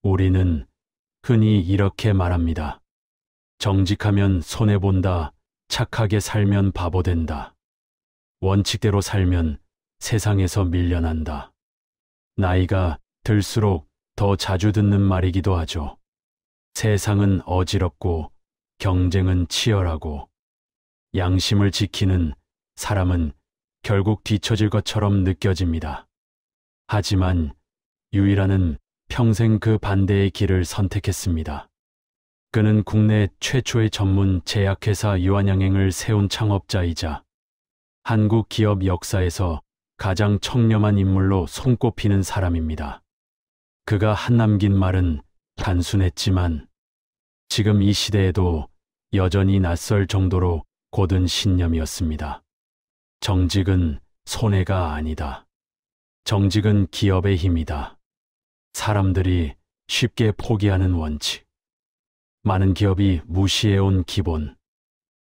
우리는 흔히 이렇게 말합니다. 정직하면 손해본다. 착하게 살면 바보 된다. 원칙대로 살면 세상에서 밀려난다. 나이가 들수록 더 자주 듣는 말이기도 하죠. 세상은 어지럽고 경쟁은 치열하고 양심을 지키는 사람은 결국 뒤처질 것처럼 느껴집니다. 하지만 유일한은 평생 그 반대의 길을 선택했습니다. 그는 국내 최초의 전문 제약회사 유한양행을 세운 창업자이자 한국 기업 역사에서 가장 청렴한 인물로 손꼽히는 사람입니다. 그가 한 남긴 말은 단순했지만 지금 이 시대에도 여전히 낯설 정도로 고든 신념이었습니다. 정직은 손해가 아니다. 정직은 기업의 힘이다. 사람들이 쉽게 포기하는 원칙. 많은 기업이 무시해온 기본.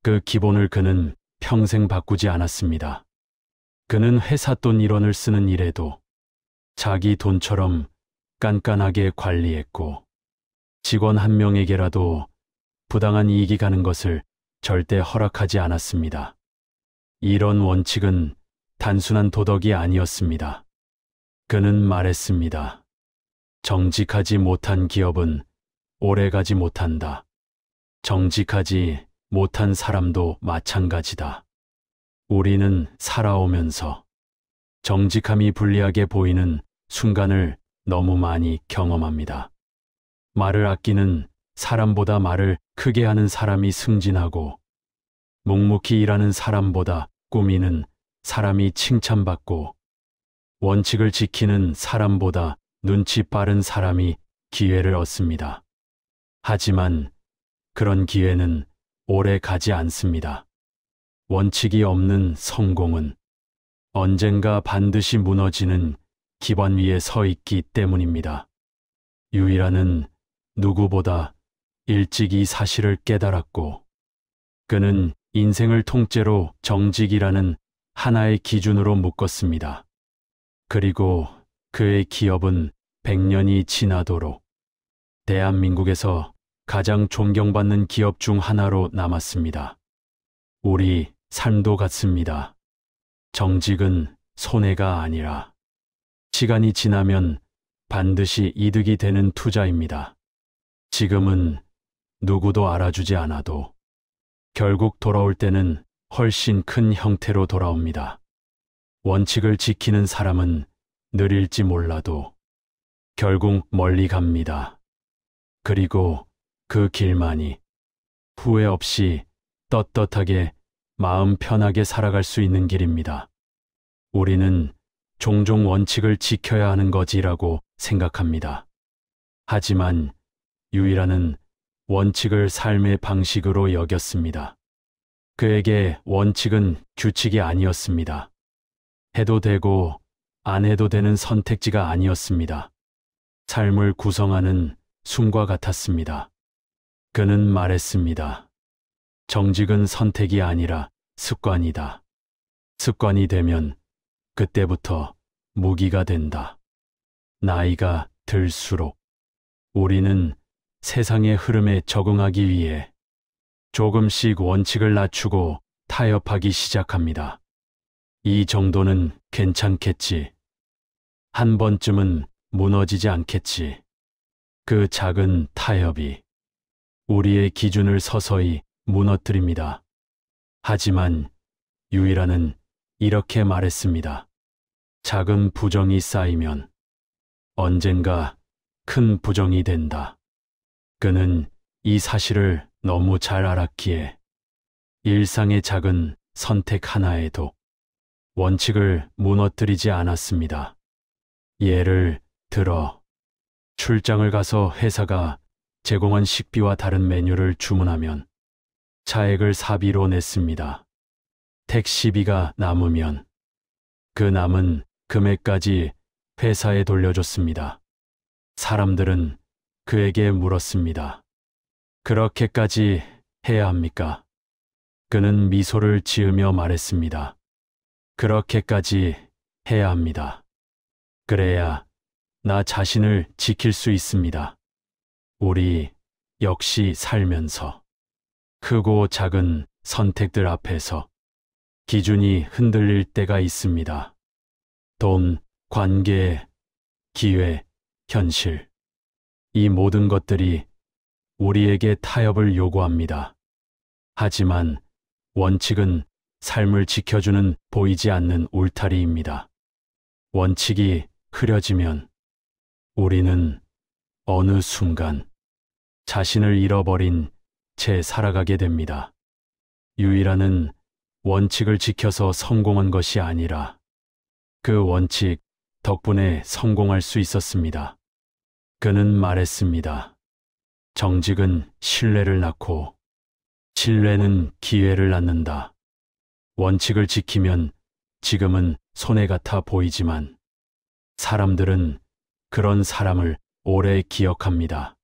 그 기본을 그는 평생 바꾸지 않았습니다. 그는 회사 돈 1원을 쓰는 일에도 자기 돈처럼 깐깐하게 관리했고 직원 한 명에게라도 부당한 이익이 가는 것을 절대 허락하지 않았습니다. 이런 원칙은 단순한 도덕이 아니었습니다. 그는 말했습니다. 정직하지 못한 기업은 오래가지 못한다. 정직하지 못한 사람도 마찬가지다. 우리는 살아오면서 정직함이 불리하게 보이는 순간을 너무 많이 경험합니다. 말을 아끼는 사람보다 말을 크게 하는 사람이 승진하고 묵묵히 일하는 사람보다 꾸미는 사람이 칭찬받고 원칙을 지키는 사람보다 눈치 빠른 사람이 기회를 얻습니다. 하지만 그런 기회는 오래 가지 않습니다. 원칙이 없는 성공은 언젠가 반드시 무너지는 기반 위에 서 있기 때문입니다. 유일한은 누구보다 일찍 이 사실을 깨달았고 그는 인생을 통째로 정직이라는 하나의 기준으로 묶었습니다. 그리고 그의 기업은 100년이 지나도록 대한민국에서 가장 존경받는 기업 중 하나로 남았습니다. 우리 삶도 같습니다. 정직은 손해가 아니라 시간이 지나면 반드시 이득이 되는 투자입니다. 지금은 누구도 알아주지 않아도 결국 돌아올 때는 훨씬 큰 형태로 돌아옵니다. 원칙을 지키는 사람은 느릴지 몰라도 결국 멀리 갑니다. 그리고 그 길만이 후회 없이 떳떳하게 마음 편하게 살아갈 수 있는 길입니다. 우리는 종종 원칙을 지켜야 하는 거지라고 생각합니다. 하지만 유일한은 원칙을 삶의 방식으로 여겼습니다. 그에게 원칙은 규칙이 아니었습니다. 해도 되고 안 해도 되는 선택지가 아니었습니다. 삶을 구성하는 숨과 같았습니다. 그는 말했습니다. 정직은 선택이 아니라 습관이다. 습관이 되면 그때부터 무기가 된다. 나이가 들수록 우리는 세상의 흐름에 적응하기 위해 조금씩 원칙을 낮추고 타협하기 시작합니다. 이 정도는 괜찮겠지. 한 번쯤은 무너지지 않겠지. 그 작은 타협이 우리의 기준을 서서히 무너뜨립니다. 하지만 유일한은 이렇게 말했습니다. 작은 부정이 쌓이면 언젠가 큰 부정이 된다. 그는 이 사실을 너무 잘 알았기에 일상의 작은 선택 하나에도 원칙을 무너뜨리지 않았습니다. 예를 들어 출장을 가서 회사가 제공한 식비와 다른 메뉴를 주문하면 차액을 사비로 냈습니다. 택시비가 남으면 그 남은 금액까지 회사에 돌려줬습니다. 사람들은 그에게 물었습니다. 그렇게까지 해야 합니까? 그는 미소를 지으며 말했습니다. 그렇게까지 해야 합니다. 그래야 나 자신을 지킬 수 있습니다. 우리 역시 살면서 크고 작은 선택들 앞에서 기준이 흔들릴 때가 있습니다. 돈, 관계, 기회, 현실. 이 모든 것들이 우리에게 타협을 요구합니다. 하지만 원칙은 삶을 지켜주는 보이지 않는 울타리입니다. 원칙이 흐려지면 우리는 어느 순간 자신을 잃어버린 채 살아가게 됩니다. 유일한은 원칙을 지켜서 성공한 것이 아니라 그 원칙 덕분에 성공할 수 있었습니다. 그는 말했습니다. 정직은 신뢰를 낳고 신뢰는 기회를 낳는다. 원칙을 지키면 지금은 손해 같아 보이지만 사람들은 그런 사람을 오래 기억합니다.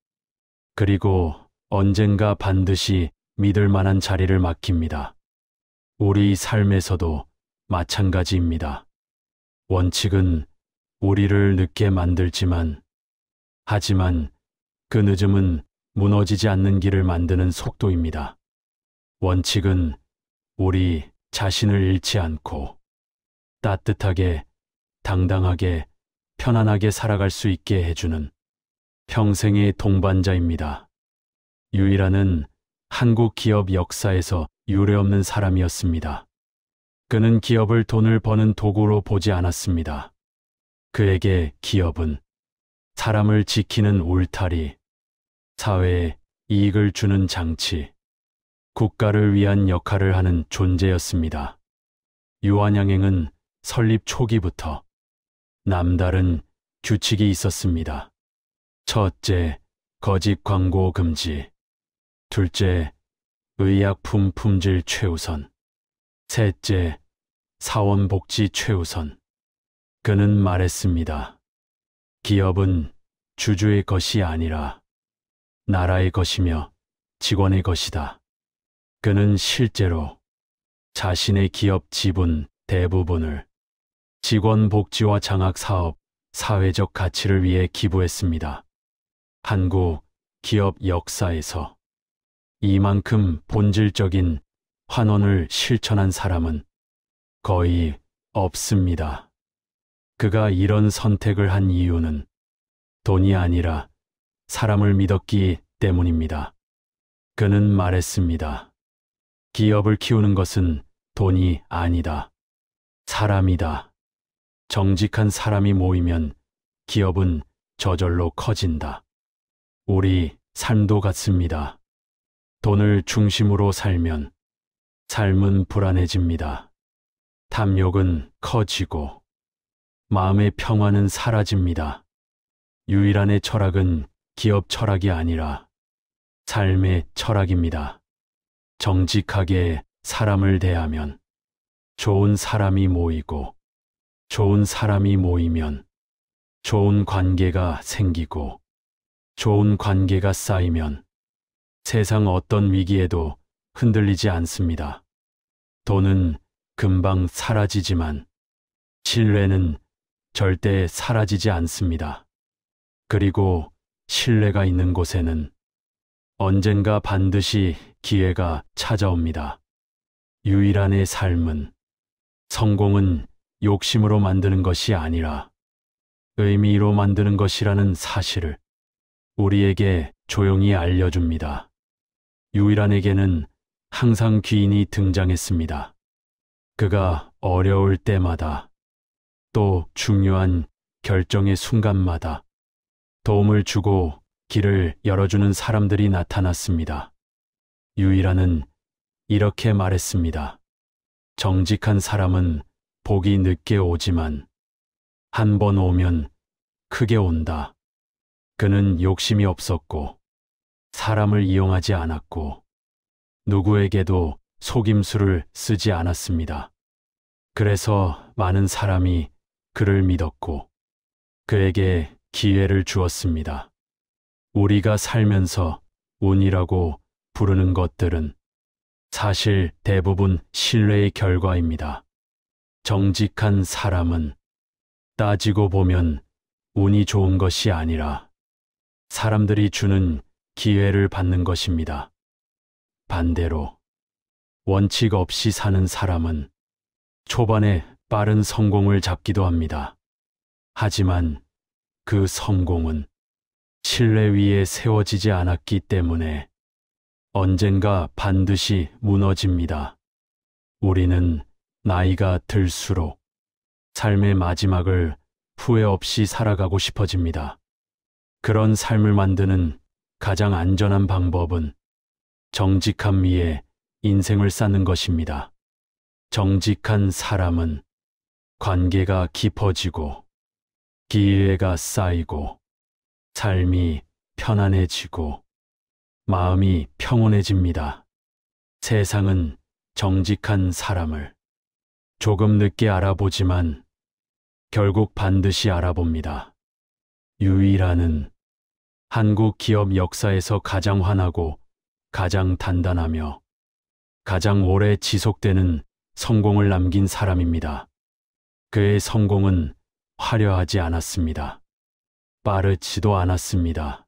그리고 언젠가 반드시 믿을 만한 자리를 맡깁니다. 우리 삶에서도 마찬가지입니다. 원칙은 우리를 늦게 만들지만 하지만 그 늦음은 무너지지 않는 길을 만드는 속도입니다. 원칙은 우리 자신을 잃지 않고 따뜻하게, 당당하게, 편안하게 살아갈 수 있게 해주는 평생의 동반자입니다. 유일한은 한국 기업 역사에서 유례없는 사람이었습니다. 그는 기업을 돈을 버는 도구로 보지 않았습니다. 그에게 기업은 사람을 지키는 울타리, 사회에 이익을 주는 장치, 국가를 위한 역할을 하는 존재였습니다. 유한양행은 설립 초기부터 남다른 규칙이 있었습니다. 첫째, 거짓 광고 금지. 둘째, 의약품 품질 최우선. 셋째, 사원 복지 최우선. 그는 말했습니다. 기업은 주주의 것이 아니라 나라의 것이며 직원의 것이다. 그는 실제로 자신의 기업 지분 대부분을 직원 복지와 장학 사업, 사회적 가치를 위해 기부했습니다. 한국 기업 역사에서 이만큼 본질적인 환원을 실천한 사람은 거의 없습니다. 그가 이런 선택을 한 이유는 돈이 아니라 사람을 믿었기 때문입니다. 그는 말했습니다. 기업을 키우는 것은 돈이 아니다. 사람이다. 정직한 사람이 모이면 기업은 저절로 커진다. 우리 삶도 같습니다. 돈을 중심으로 살면 삶은 불안해집니다. 탐욕은 커지고 마음의 평화는 사라집니다. 유일한의 철학은 기업 철학이 아니라 삶의 철학입니다. 정직하게 사람을 대하면 좋은 사람이 모이고 좋은 사람이 모이면 좋은 관계가 생기고 좋은 관계가 쌓이면 세상 어떤 위기에도 흔들리지 않습니다. 돈은 금방 사라지지만 신뢰는 절대 사라지지 않습니다. 그리고 신뢰가 있는 곳에는 언젠가 반드시 기회가 찾아옵니다. 유일한의 삶은 성공은 욕심으로 만드는 것이 아니라 의미로 만드는 것이라는 사실을 우리에게 조용히 알려줍니다. 유일한에게는 항상 귀인이 등장했습니다. 그가 어려울 때마다 또 중요한 결정의 순간마다 도움을 주고 길을 열어주는 사람들이 나타났습니다. 유일한은 이렇게 말했습니다. 정직한 사람은 복이 늦게 오지만 한 번 오면 크게 온다. 그는 욕심이 없었고 사람을 이용하지 않았고 누구에게도 속임수를 쓰지 않았습니다. 그래서 많은 사람이 그를 믿었고 그에게 기회를 주었습니다. 우리가 살면서 운이라고 부르는 것들은 사실 대부분 신뢰의 결과입니다. 정직한 사람은 따지고 보면 운이 좋은 것이 아니라 사람들이 주는 기회를 받는 것입니다. 반대로 원칙 없이 사는 사람은 초반에 빠른 성공을 잡기도 합니다. 하지만 그 성공은 신뢰 위에 세워지지 않았기 때문에 언젠가 반드시 무너집니다. 우리는 나이가 들수록 삶의 마지막을 후회 없이 살아가고 싶어집니다. 그런 삶을 만드는 가장 안전한 방법은 정직함 위에 인생을 쌓는 것입니다. 정직한 사람은 관계가 깊어지고 기회가 쌓이고 삶이 편안해지고 마음이 평온해집니다. 세상은 정직한 사람을 조금 늦게 알아보지만 결국 반드시 알아봅니다. 유일한은 한국 기업 역사에서 가장 환하고 가장 단단하며 가장 오래 지속되는 성공을 남긴 사람입니다. 그의 성공은 화려하지 않았습니다. 빠르지도 않았습니다.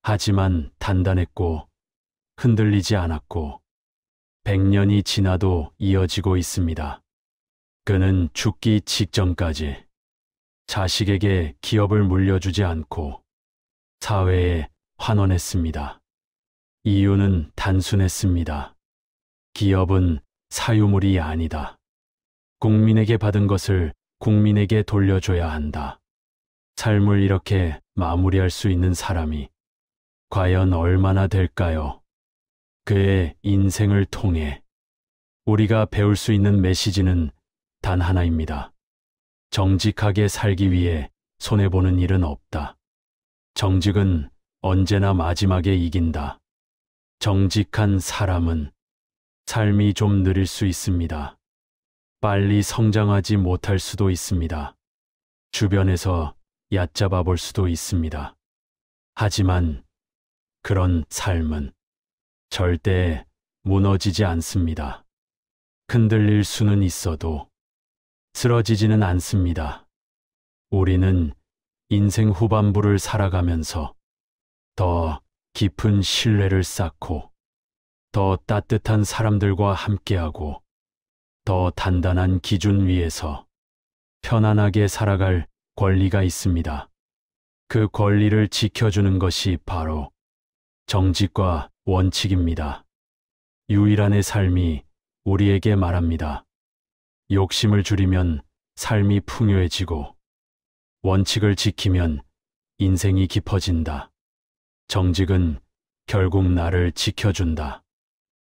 하지만 단단했고 흔들리지 않았고 100년이 지나도 이어지고 있습니다. 그는 죽기 직전까지 자식에게 기업을 물려주지 않고 사회에 환원했습니다. 이유는 단순했습니다. 기업은 사유물이 아니다. 국민에게 받은 것을 국민에게 돌려줘야 한다. 삶을 이렇게 마무리할 수 있는 사람이 과연 얼마나 될까요? 그의 인생을 통해 우리가 배울 수 있는 메시지는 단 하나입니다. 정직하게 살기 위해 손해보는 일은 없다. 정직은 언제나 마지막에 이긴다. 정직한 사람은 삶이 좀 느릴 수 있습니다. 빨리 성장하지 못할 수도 있습니다. 주변에서 얕잡아 볼 수도 있습니다. 하지만 그런 삶은 절대 무너지지 않습니다. 흔들릴 수는 있어도 쓰러지지는 않습니다. 우리는 인생 후반부를 살아가면서 더 깊은 신뢰를 쌓고 더 따뜻한 사람들과 함께하고 더 단단한 기준 위에서 편안하게 살아갈 권리가 있습니다. 그 권리를 지켜주는 것이 바로 정직과 원칙입니다. 유일한의 삶이 우리에게 말합니다. 욕심을 줄이면 삶이 풍요해지고 원칙을 지키면 인생이 깊어진다. 정직은 결국 나를 지켜준다.